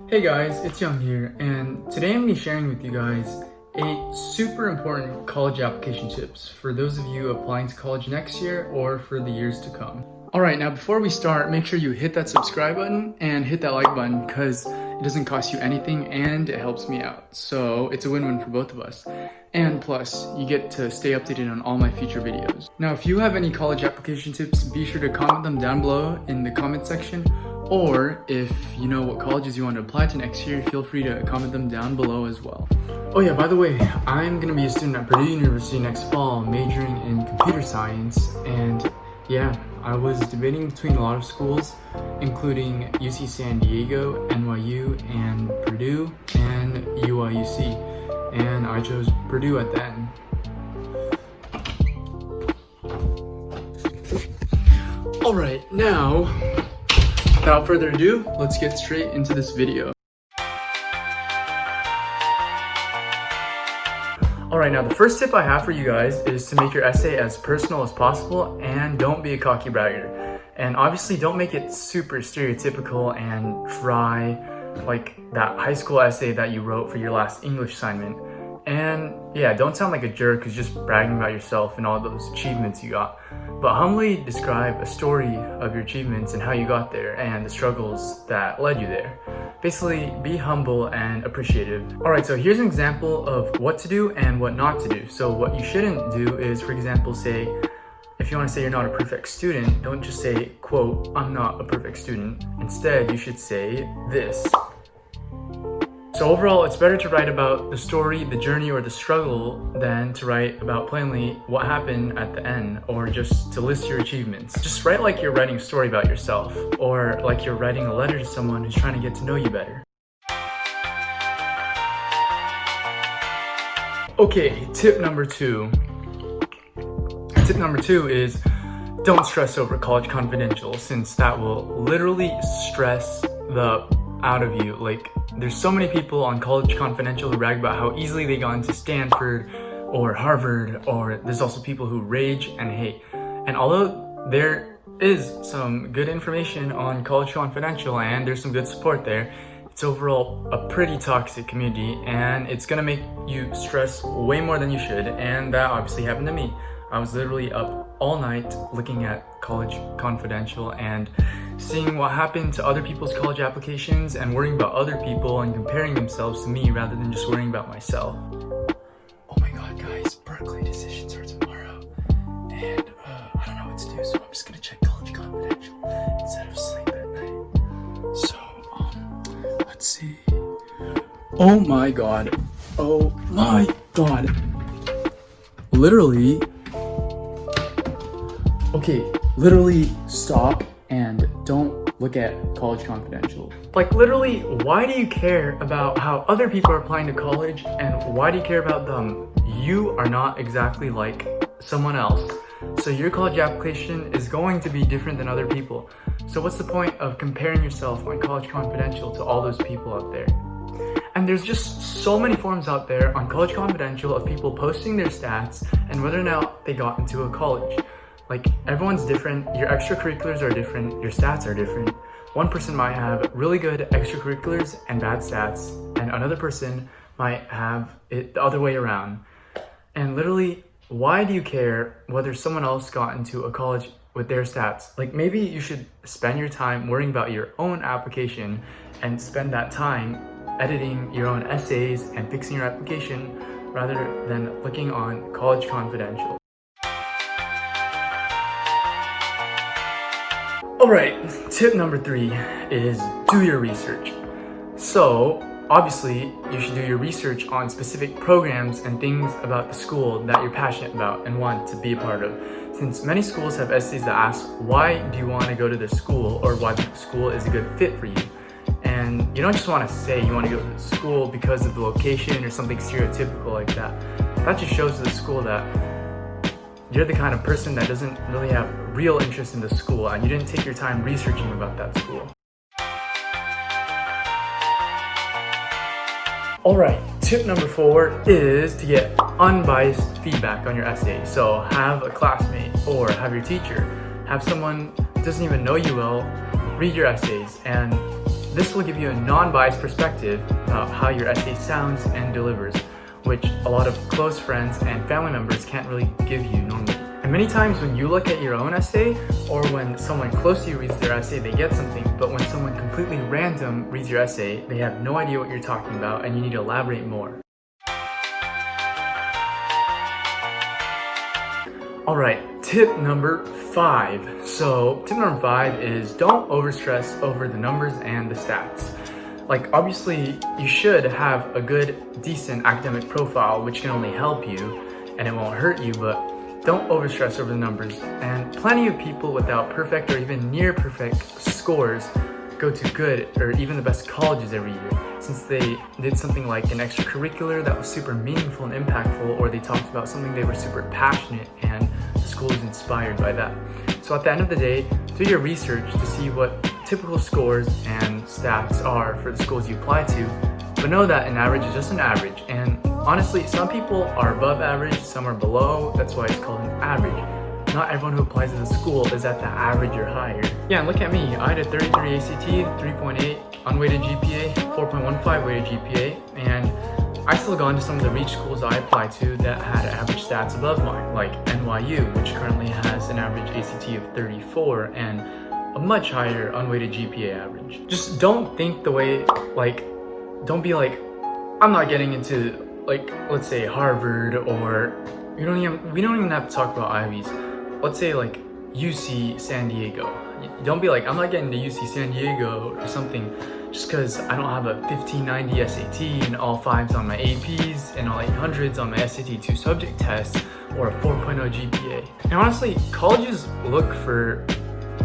Hey guys, itsYoung here, and today I'm going to be sharing with you guys 8 super important college application tips for those of you applying to college next year or for the years to come. Alright, now before we start, make sure you hit that subscribe button and hit that like button because it doesn't cost you anything and it helps me out. So it's a win-win for both of us. And plus, you get to stay updated on all my future videos. Now, if you have any college application tips, be sure to comment them down below in the comment section. Or if you know what colleges you want to apply to next year, feel free to comment them down below as well. Oh yeah, by the way, I'm going to be a student at Purdue University next fall, majoring in computer science. And yeah, I was debating between a lot of schools, including UC San Diego, NYU, and Purdue, and UIUC. And I chose Purdue at the end. Alright, now, without further ado, let's get straight into this video. Alright, now the first tip I have for you guys is to make your essay as personal as possible and don't be a cocky bragger. And obviously don't make it super stereotypical and dry like that high school essay that you wrote for your last English assignment. And yeah, don't sound like a jerk who's just bragging about yourself and all those achievements you got, but humbly describe a story of your achievements and how you got there and the struggles that led you there. Basically, be humble and appreciative. Alright, so here's an example of what to do and what not to do. So what you shouldn't do is, for example, say, if you want to say you're not a perfect student, don't just say, quote, "I'm not a perfect student." Instead, you should say this. So overall, it's better to write about the story, the journey, or the struggle than to write about plainly what happened at the end, or just to list your achievements. Just write like you're writing a story about yourself, or like you're writing a letter to someone who's trying to get to know you better. Okay, tip number 2. Tip number 2 is don't stress over college confidential, since that will literally stress the out of you. Like, there's so many people on College Confidential who brag about how easily they got into Stanford or Harvard, or there's also people who rage and hate. And although there is some good information on College Confidential and there's some good support there, it's overall a pretty toxic community and it's gonna make you stress way more than you should, and that obviously happened to me. I was literally up all night looking at College Confidential and seeing what happened to other people's college applications and worrying about other people and comparing themselves to me rather than just worrying about myself. Oh my god, guys, Berkeley decisions are tomorrow. And I don't know what to do, so I'm just gonna check College Confidential instead of sleep at night. So, let's see. Oh my god. Oh my god. Literally stop and don't look at College Confidential. Like, literally, why do you care about how other people are applying to college, and why do you care about them? You are not exactly like someone else. So your college application is going to be different than other people. So what's the point of comparing yourself on College Confidential to all those people out there? And there's just so many forums out there on College Confidential of people posting their stats and whether or not they got into a college. Like, everyone's different, your extracurriculars are different, your stats are different. One person might have really good extracurriculars and bad stats, and another person might have it the other way around. And literally, why do you care whether someone else got into a college with their stats? Like, maybe you should spend your time worrying about your own application and spend that time editing your own essays and fixing your application rather than looking on College Confidential. Alright, tip number 3 is do your research. So, obviously, you should do your research on specific programs and things about the school that you're passionate about and want to be a part of. Since many schools have essays that ask, why do you want to go to this school, or why the school is a good fit for you? And you don't just want to say you want to go to the school because of the location or something stereotypical like that. That just shows to the school that you're the kind of person that doesn't really have real interest in the school and you didn't take your time researching about that school. Alright, tip number 4 is to get unbiased feedback on your essay. So have a classmate or have your teacher, have someone who doesn't even know you well read your essays and this will give you a non-biased perspective about how your essay sounds and delivers, which a lot of close friends and family members can't really give you normally. And many times when you look at your own essay, or when someone close to you reads their essay, they get something, but when someone completely random reads your essay, they have no idea what you're talking about and you need to elaborate more. Alright, tip number 5. So tip number 5 is don't overstress over the numbers and the stats. Like, obviously you should have a good, decent academic profile, which can only help you and it won't hurt you, but don't overstress over the numbers. And plenty of people without perfect or even near perfect scores go to good or even the best colleges every year, since they did something like an extracurricular that was super meaningful and impactful, or they talked about something they were super passionate and the school was inspired by that. So at the end of the day, do your research to see what typical scores and stats are for the schools you apply to, but know that an average is just an average. And honestly, some people are above average, some are below. That's why it's called an average. Not everyone who applies to the school is at the average or higher. Yeah, and look at me. I had a 33 ACT, 3.8 unweighted GPA, 4.15 weighted GPA, and I still gone to some of the reach schools I applied to that had average stats above mine, like NYU, which currently has an average ACT of 34 and a much higher unweighted GPA average. Just don't think the way, don't be like, I'm not getting into, let's say Harvard, or we don't even have to talk about Ivies. Let's say like UC San Diego. Don't be like, I'm not getting to UC San Diego or something just because I don't have a 1590 SAT and all 5s on my APs and all 800s on my SAT 2 subject tests, or a 4.0 GPA. And honestly, colleges look for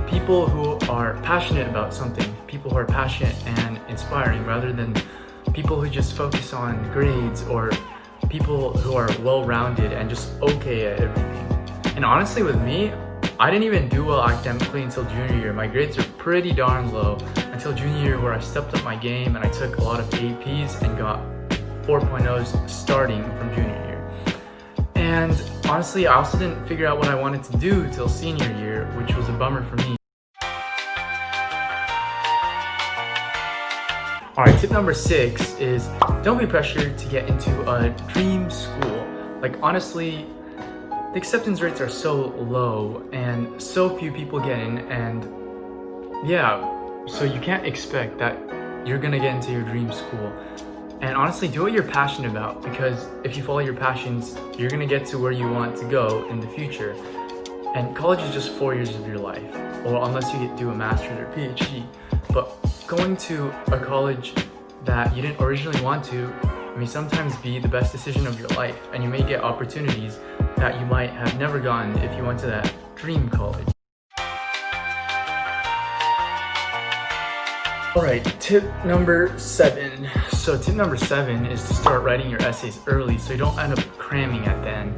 people who are passionate about something, people who are passionate and inspiring, rather than people who just focus on grades, or people who are well-rounded and just okay at everything. And honestly, with me, I didn't even do well academically until junior year. My grades were pretty darn low until junior year, where I stepped up my game and I took a lot of APs and got 4.0s starting from junior year. And honestly, I also didn't figure out what I wanted to do till senior year, which was a bummer for me. Alright, tip number 6 is don't be pressured to get into a dream school. Like, honestly, the acceptance rates are so low and so few people get in, and yeah, so you can't expect that you're gonna get into your dream school. And honestly, do what you're passionate about, because if you follow your passions, you're gonna get to where you want to go in the future. And college is just 4 years of your life, or unless you do a master's or PhD. But going to a college that you didn't originally want to may sometimes be the best decision of your life, and you may get opportunities that you might have never gotten if you went to that dream college. Alright, tip number 7. So tip number 7 is to start writing your essays early so you don't end up cramming at the end.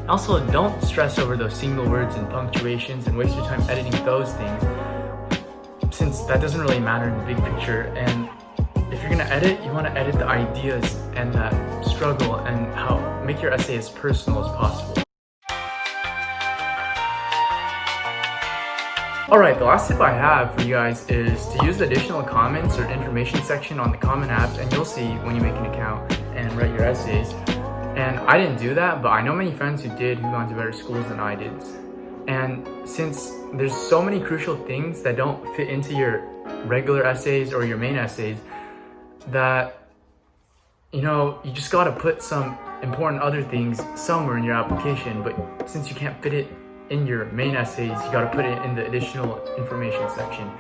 Also, don't stress over those single words and punctuations and waste your time editing those things, since that doesn't really matter in the big picture. And if you're gonna edit, you want to edit the ideas and that struggle, and make your essay as personal as possible. Alright, the last tip I have for you guys is to use the additional comments or information section on the Common App, and you'll see when you make an account and write your essays. And I didn't do that, but I know many friends who did, who gone to better schools than I did. And since there's so many crucial things that don't fit into your regular essays or your main essays, that, you just gotta put some important other things somewhere in your application. But since you can't fit it in your main essays, you gotta put it in the additional information section.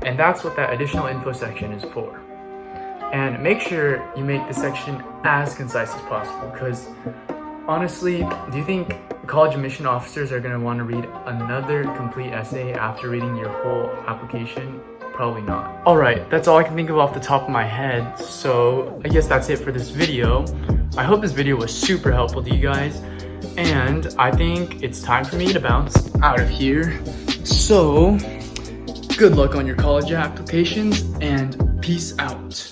And that's what that additional info section is for. And make sure you make the section as concise as possible, because honestly, do you think college admission officers are gonna wanna read another complete essay after reading your whole application? Probably not. Alright, that's all I can think of off the top of my head, so I guess that's it for this video. I hope this video was super helpful to you guys, and I think it's time for me to bounce out of here. So, good luck on your college applications, and peace out.